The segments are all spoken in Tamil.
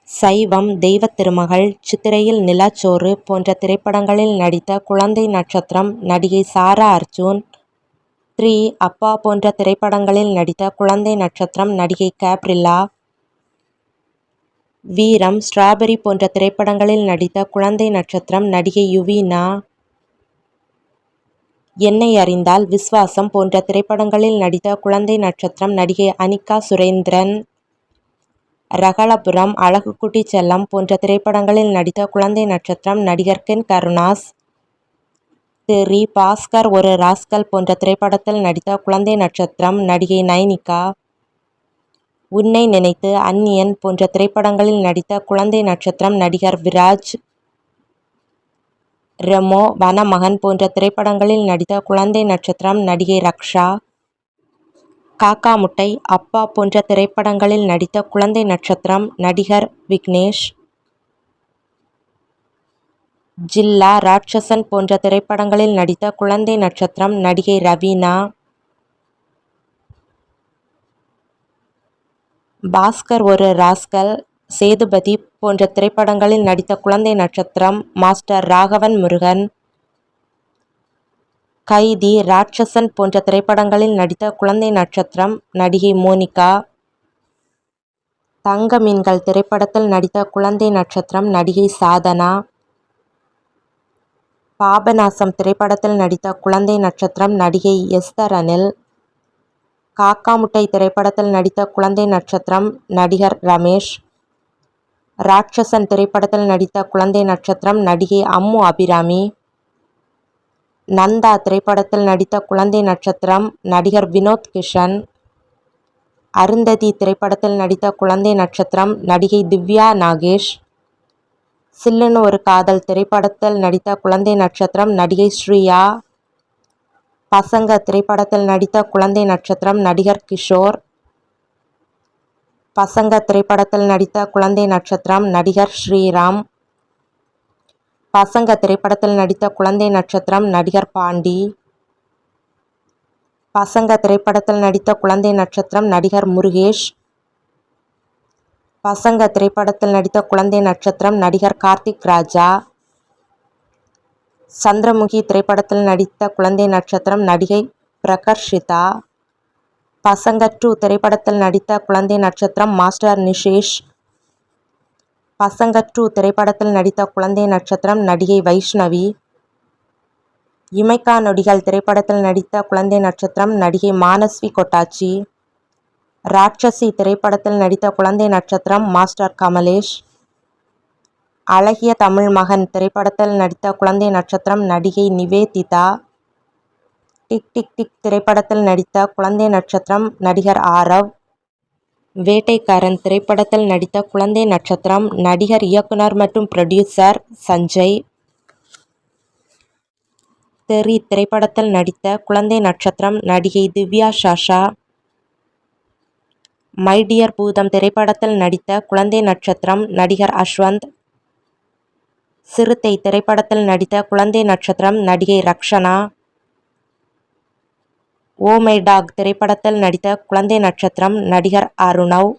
சைவம், தெய்வத் திருமகள், சித்திரையில் நிலாச்சோறு போன்ற திரைப்படங்களில் நடித்த குழந்தை நட்சத்திரம் நடிகை சாரா அர்ஜுன். 3, அப்பா போன்ற திரைப்படங்களில் நடித்த குழந்தை நட்சத்திரம் நடிகை கேப்ரில்லா. வீரம், ஸ்ட்ராபெர்ரி போன்ற திரைப்படங்களில் நடித்த குழந்தை நட்சத்திரம் நடிகை யுவீனா. என்னை அறிந்தால், விஸ்வாசம் போன்ற திரைப்படங்களில் நடித்த குழந்தை நட்சத்திரம் நடிகை அனிகா சுரேந்திரன். ரகளபுரம், அழகு குட்டி செல்லம் போன்ற திரைப்படங்களில் நடித்த குழந்தை நட்சத்திரம் நடிகர் கென் கருணாஸ். தெறி, பாஸ்கர் ஒரு ராஸ்கல் போன்ற திரைப்படத்தில் நடித்த குழந்தை நட்சத்திரம் நடிகை நைனிகா. உன்னை நினைத்து, அந்நியன் போன்ற திரைப்படங்களில் நடித்த குழந்தை நட்சத்திரம் நடிகர் விராஜ். ரெமோ, வனமகன் போன்ற திரைப்படங்களில் நடித்த குழந்தை நட்சத்திரம் நடிகை ரக்ஷா. காக்கா முட்டை, அப்பா போன்ற திரைப்படங்களில் நடித்த குழந்தை நட்சத்திரம் நடிகர் விக்னேஷ். ஜில்லா, ராட்சசன் போன்ற திரைப்படங்களில் நடித்த குழந்தை நட்சத்திரம் நடிகை ரவீனா. பாஸ்கர் ஒரு ராஸ்கல், சேதுபதி போன்ற திரைப்படங்களில் நடித்த குழந்தை நட்சத்திரம் மாஸ்டர் ராகவன் முருகன். கைதி, ராட்சசன் போன்ற திரைப்படங்களில் நடித்த குழந்தை நட்சத்திரம் நடிகை மோனிகா. தங்க மீன்கள் திரைப்படத்தில் நடித்த குழந்தை நட்சத்திரம் நடிகை சாதனா. பாபநாசம் திரைப்படத்தில் நடித்த குழந்தை நட்சத்திரம் நடிகை எஸ்தர் அனில். காக்கா முட்டை திரைப்படத்தில் நடித்த குழந்தை நட்சத்திரம் நடிகர் ரமேஷ். ராட்சசன் திரைப்படத்தில் நடித்த குழந்தை நட்சத்திரம் நடிகை அம்மு அபிராமி. நந்தா திரைப்படத்தில் நடித்த குழந்தை நட்சத்திரம் நடிகர் வினோத் கிஷன். அருந்ததி திரைப்படத்தில் நடித்த குழந்தை நட்சத்திரம் நடிகை திவ்யா நாகேஷ். சில்லுன்னு ஒரு காதல் திரைப்படத்தில் நடித்த குழந்தை நட்சத்திரம் நடிகை ஸ்ரீயா. பசங்க திரைப்படத்தில் நடித்த குழந்தை நட்சத்திரம் நடிகர் கிஷோர். பசங்க திரைப்படத்தில் நடித்த குழந்தை நட்சத்திரம் நடிகர் ஸ்ரீராம். பசங்க திரைப்படத்தில் நடித்த குழந்தை நட்சத்திரம் நடிகர் பாண்டி. பசங்க திரைப்படத்தில் நடித்த குழந்தை நட்சத்திரம் நடிகர் முருகேஷ். பசங்க திரைப்படத்தில் நடித்த குழந்தை நட்சத்திரம் நடிகர் கார்த்திக் ராஜா. சந்திரமுகி திரைப்படத்தில் நடித்த குழந்தை நட்சத்திரம் நடிகை பிரகர்ஷிதா. பசங்க 2 திரைப்படத்தில் நடித்த குழந்தை நட்சத்திரம் மாஸ்டர் நிஷேஷ். பசங்க 2 திரைப்படத்தில் நடித்த குழந்தை நட்சத்திரம் நடிகை வைஷ்ணவி. இமைக்கா நொடிகள் திரைப்படத்தில் நடித்த குழந்தை நட்சத்திரம் நடிகை மானஸ்வி கொட்டாச்சி. ராட்சசி திரைப்படத்தில் நடித்த குழந்தை நட்சத்திரம் மாஸ்டர் கமலேஷ். அழகிய தமிழ் மகன் திரைப்படத்தில் நடித்த குழந்தை நட்சத்திரம் நடிகை நிவேதிதா. டிக் டிக் டிக் திரைப்படத்தில் நடித்த குழந்தை நட்சத்திரம் நடிகர் ஆரவ். வேட்டைக்காரன் திரைப்படத்தில் நடித்த குழந்தை நட்சத்திரம் நடிகர், இயக்குனர் மற்றும் புரொடியூசர் சஞ்சய். தெறி திரைப்படத்தில் நடித்த குழந்தை நட்சத்திரம் நடிகை திவ்யா சாஷா. மை டியர் பூதம் திரைப்படத்தில் நடித்த குழந்தை நட்சத்திரம் நடிகர் அஸ்வந்த். சிறுத்தை திரைப்படத்தில் நடித்த குழந்தை நட்சத்திரம் நடிகை ரக்ஷனா. ஓ மை டாக் திரைப்படத்தில் நடித்த குழந்தை நட்சத்திரம் நடிகர் அருணவ்.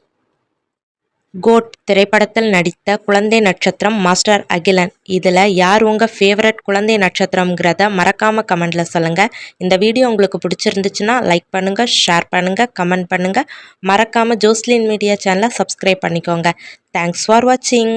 கோட் திரைப்படத்தில் நடித்த குழந்தை நட்சத்திரம் மாஸ்டர் அகிலன். இதில் யார் உங்கள் ஃபேவரட் குழந்தை நட்சத்திரம்ங்கிறத மறக்காமல் கமெண்டில் சொல்லுங்கள். இந்த வீடியோ உங்களுக்கு பிடிச்சிருந்துச்சுன்னா லைக் பண்ணுங்கள், ஷேர் பண்ணுங்கள், கமெண்ட் பண்ணுங்கள். மறக்காமல் ஜோஸ்லின் மீடியா சேனலை சப்ஸ்கிரைப் பண்ணிக்கோங்க. தேங்க்ஸ் ஃபார் வாட்சிங்.